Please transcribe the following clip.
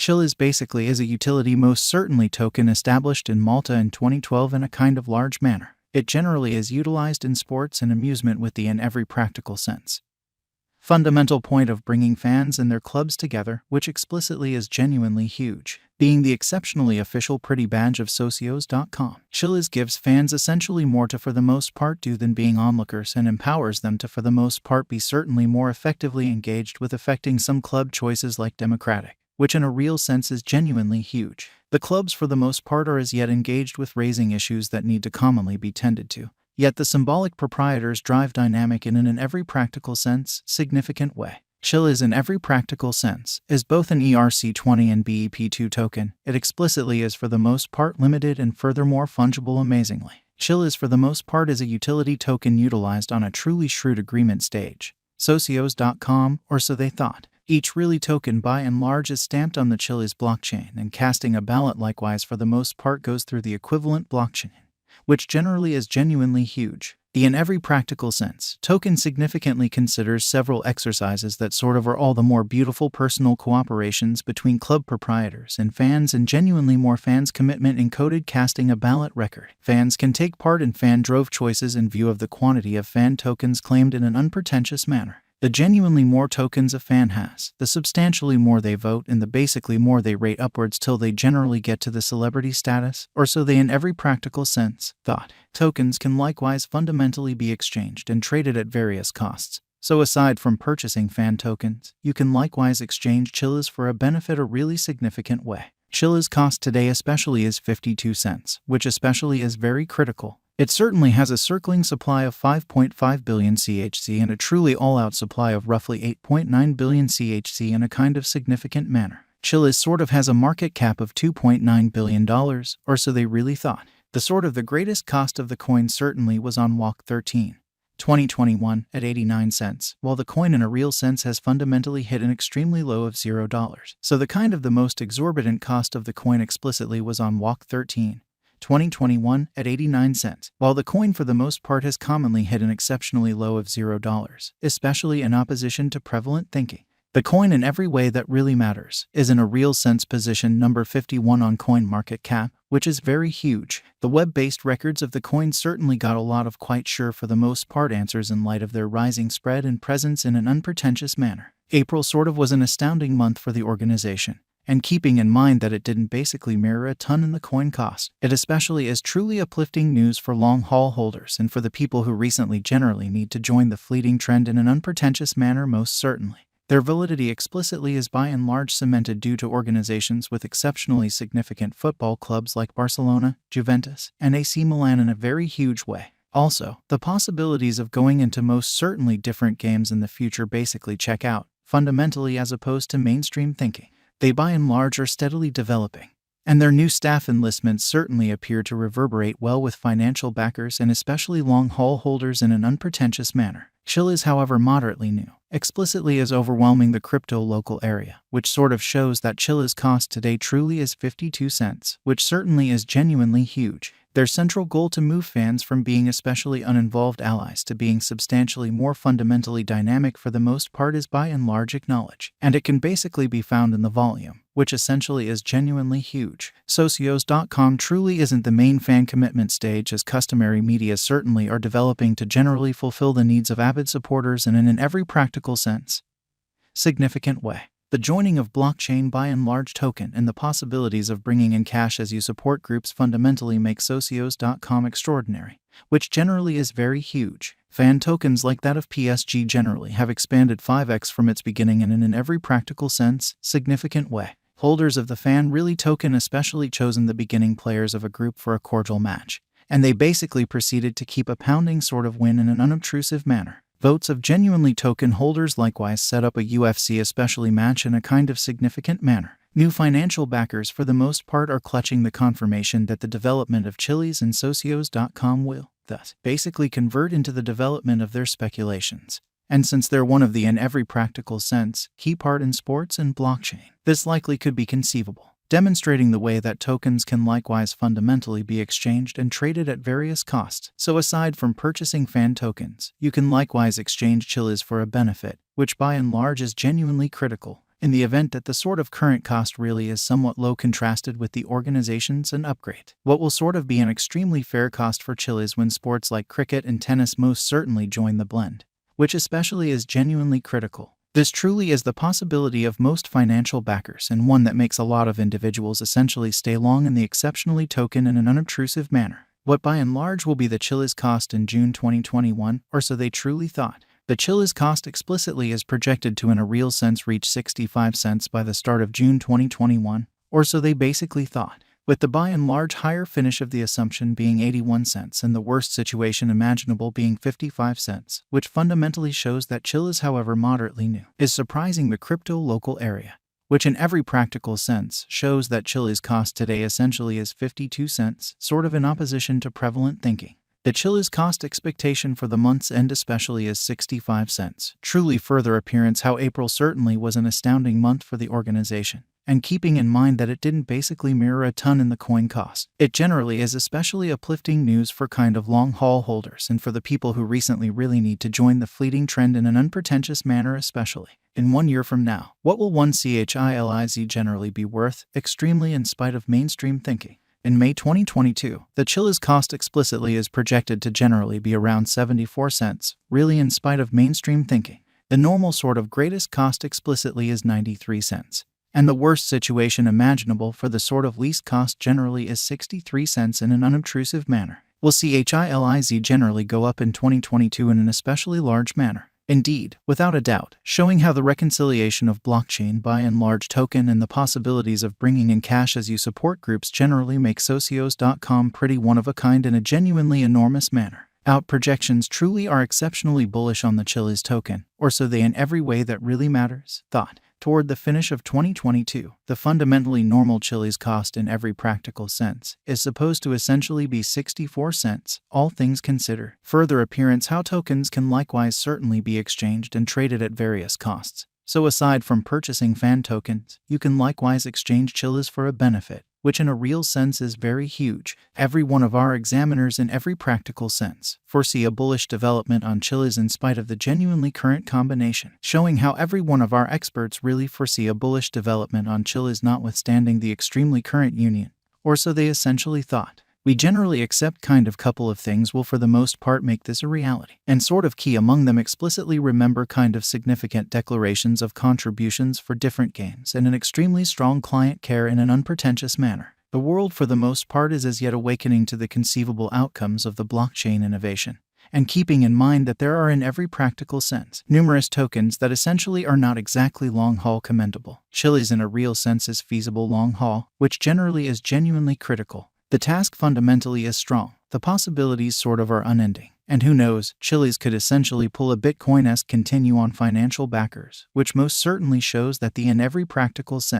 Chiliz basically is a utility most certainly token established in Malta in 2012 in a kind of large manner. It generally is utilized in sports and amusement with the in every practical sense. Fundamental point of bringing fans and their clubs together, which explicitly is genuinely huge, being the exceptionally official pretty badge of socios.com. Chiliz gives fans essentially more to for the most part do than being onlookers and empowers them to for the most part be certainly more effectively engaged with affecting some club choices like democratic, which in a real sense is genuinely huge. The clubs for the most part are as yet engaged with raising issues that need to commonly be tended to. Yet the symbolic proprietors drive dynamic in an every practical sense, significant way. Chiliz in every practical sense is both an ERC20 and BEP2 token. It explicitly is for the most part limited and furthermore fungible amazingly. Chiliz for the most part is a utility token utilized on a truly shrewd agreement stage. Socios.com, or so they thought. Each really token by and large is stamped on the Chiliz blockchain, and casting a ballot likewise for the most part goes through the equivalent blockchain, which generally is genuinely huge. The in every practical sense token significantly considers several exercises that sort of are all the more beautiful personal cooperations between club proprietors and fans, and genuinely more fans' commitment encoded casting a ballot record. Fans can take part in fan drove choices in view of the quantity of fan tokens claimed in an unpretentious manner. The genuinely more tokens a fan has, the substantially more they vote and the basically more they rate upwards till they generally get to the celebrity status, or so they in every practical sense thought. Tokens can likewise fundamentally be exchanged and traded at various costs. So aside from purchasing fan tokens, you can likewise exchange Chiliz for a benefit a really significant way. Chiliz cost today especially is 52 cents, which especially is very critical. It certainly has a circling supply of 5.5 billion CHC and a truly all-out supply of roughly 8.9 billion CHC in a kind of significant manner. Chiliz sort of has a market cap of $2.9 billion, or so they really thought. The greatest cost of the coin certainly was on WAC 13, 2021 at 89 cents, while the coin in a real sense has fundamentally hit an extremely low of $0. So the most exorbitant cost of the coin explicitly was on WAC 13, 2021 at 89 cents, while the coin for the most part has commonly hit an exceptionally low of $0, especially in opposition to prevalent thinking. The coin in every way that really matters is in a real sense position number 51 on CoinMarketCap, which is very huge. The web-based records of the coin certainly got a lot of quite sure for the most part answers in light of their rising spread and presence in an unpretentious manner. April sort of was an astounding month for the organization. And keeping in mind that it didn't basically mirror a ton in the coin cost, it especially is truly uplifting news for long-haul holders and for the people who recently generally need to join the fleeting trend in an unpretentious manner most certainly. Their validity explicitly is by and large cemented due to organizations with exceptionally significant football clubs like Barcelona, Juventus, and AC Milan in a very huge way. Also, the possibilities of going into most certainly different games in the future basically check out, fundamentally as opposed to mainstream thinking. They by and large are steadily developing, and their new staff enlistments certainly appear to reverberate well with financial backers and especially long-haul holders in an unpretentious manner. Chiliz, however moderately new, explicitly is overwhelming the crypto local area, which sort of shows that Chiliz cost today truly is 52 cents, which certainly is genuinely huge. Their central goal to move fans from being especially uninvolved allies to being substantially more fundamentally dynamic for the most part is by and large acknowledged, and it can basically be found in the volume, which essentially is genuinely huge. Socios.com truly isn't the main fan commitment stage, as customary media certainly are developing to generally fulfill the needs of avid supporters in an every practical sense significant way. The joining of blockchain by and large token and the possibilities of bringing in cash as you support groups fundamentally make socios.com extraordinary, which generally is very huge. Fan tokens like that of PSG generally have expanded 5x from its beginning and in an every practical sense significant way. Holders of the fan really token especially chosen the beginning players of a group for a cordial match, and they basically proceeded to keep a pounding sort of win in an unobtrusive manner. Votes of genuinely token holders likewise set up a UFC especially match in a kind of significant manner. New financial backers for the most part are clutching the confirmation that the development of Chiliz and socios.com will, thus, basically convert into the development of their speculations. And since they're one of the in every practical sense key part in sports and blockchain, this likely could be conceivable, demonstrating the way that tokens can likewise fundamentally be exchanged and traded at various costs. So aside from purchasing fan tokens, you can likewise exchange Chiliz for a benefit, which by and large is genuinely critical. in the event that the sort of current cost really is somewhat low contrasted with the organizations and upgrade. What will sort of be an extremely fair cost for Chiliz when sports like cricket and tennis most certainly join the blend, which especially is genuinely critical. This truly is the possibility of most financial backers, and one that makes a lot of individuals essentially stay long in the exceptionally token in an unobtrusive manner. What by and large will be the Chiliz cost in June 2021, or so they truly thought. The Chiliz cost explicitly is projected to in a real sense reach 65 cents by the start of June 2021, or so they basically thought, with the by and large higher finish of the assumption being 81 cents and the worst situation imaginable being 55 cents, which fundamentally shows that Chiliz, however moderately new, is surprising the crypto local area, which in every practical sense shows that Chiliz cost today essentially is 52 cents, sort of in opposition to prevalent thinking. The Chiliz cost expectation for the month's end especially is 65 cents. Truly further appearance how April certainly was an astounding month for the organization, and keeping in mind that it didn't basically mirror a ton in the coin cost. It generally is especially uplifting news for kind of long-haul holders and for the people who recently really need to join the fleeting trend in an unpretentious manner especially. In 1 year from now, what will one Chiliz generally be worth, extremely in spite of mainstream thinking? In May 2022, the Chiliz cost explicitly is projected to generally be around 74 cents, really in spite of mainstream thinking. The normal sort of greatest cost explicitly is 93 cents. And the worst situation imaginable for the sort of least cost generally is 63 cents in an unobtrusive manner. We'll see Chiliz generally go up in 2022 in an especially large manner. Indeed, without a doubt, showing how the reconciliation of blockchain by and large token and the possibilities of bringing in cash as you support groups generally make socios.com pretty one of a kind in a genuinely enormous manner. Out projections truly are exceptionally bullish on the Chiliz token, or so they in every way that really matters. Thought. Toward the finish of 2022, the fundamentally normal Chiliz cost in every practical sense is supposed to essentially be 64 cents, all things considered. Further appearance how tokens can likewise certainly be exchanged and traded at various costs. So aside from purchasing fan tokens, you can likewise exchange Chiliz for a benefit, which in a real sense is very huge. Every one of our examiners in every practical sense foresee a bullish development on Chiliz in spite of the genuinely current combination, showing how every one of our experts really foresee a bullish development on Chiliz notwithstanding the extremely current union, or so they essentially thought. We generally accept kind of couple of things will for the most part make this a reality, and sort of key among them explicitly remember kind of significant declarations of contributions for different games and an extremely strong client care in an unpretentious manner. The world for the most part is as yet awakening to the conceivable outcomes of the blockchain innovation, and keeping in mind that there are in every practical sense numerous tokens that essentially are not exactly long-haul commendable. Chiliz in a real sense is feasible long-haul, which generally is genuinely critical. The task fundamentally is strong, the possibilities sort of are unending, and who knows, Chiliz could essentially pull a Bitcoin-esque continue on financial backers, which most certainly shows that the in every practical sense